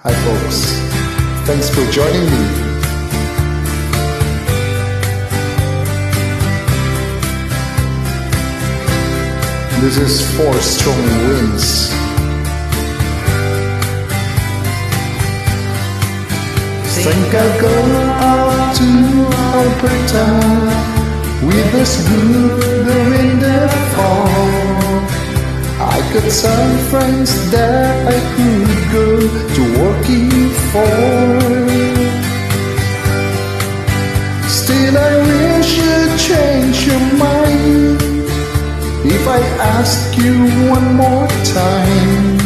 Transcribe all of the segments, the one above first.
Hi folks, thanks for joining me. This is Four Strong Winds. Think I'll go out to Alberta with this good wind and fall. I got some friends that I could go to working for. Still I wish you'd change your mind if I ask you one more time.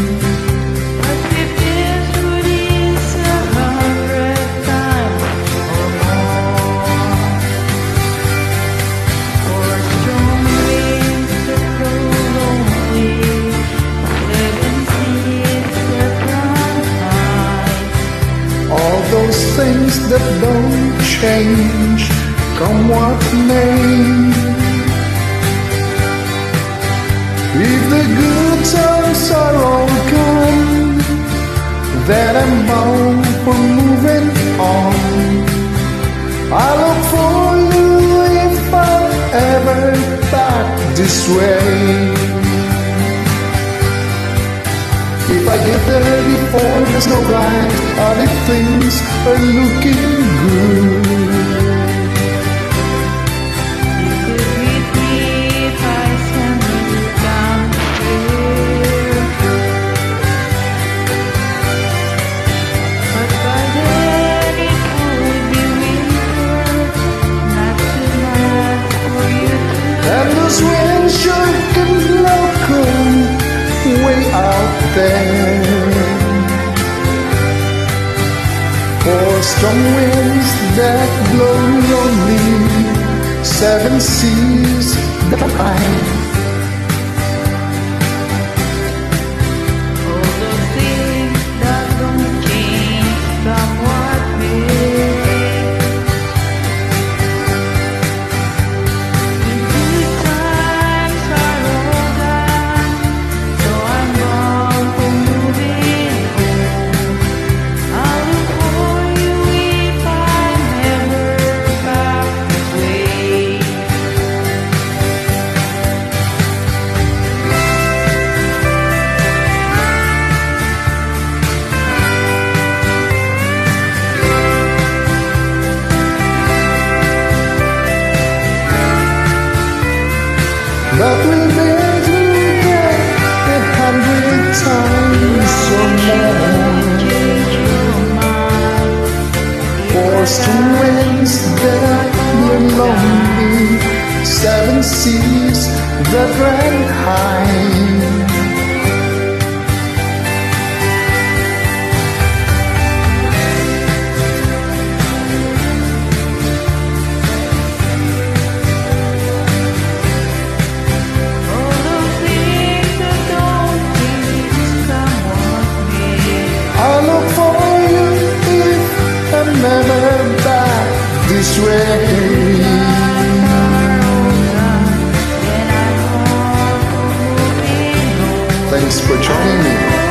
But if this would is 100 times or more, for strong winds that blow lonely, 7 seas that run high, All those things that don't change, come what may. If the good times are all gone, then I'm bound for moving on. I look for you if I'm ever back this way. If I get there before the snow right, all the things are looking good. you could meet me if I send you down here. But by then it would be winter, not too much for you to And those winds sure can blow cold way out there. For strong winds that blow lonely, 7 seas that high. all the things that don't change from what may. The good times are all gone, so I'm bound for moving home. I'll look for you if I'm ever back this way. But we've been through that 100 times or more. Change your mind. For strong winds that blow lonely, 7 seas that ran high. All the things that don't change come what may. I look for you if I'm never back this way. Thanks for joining me.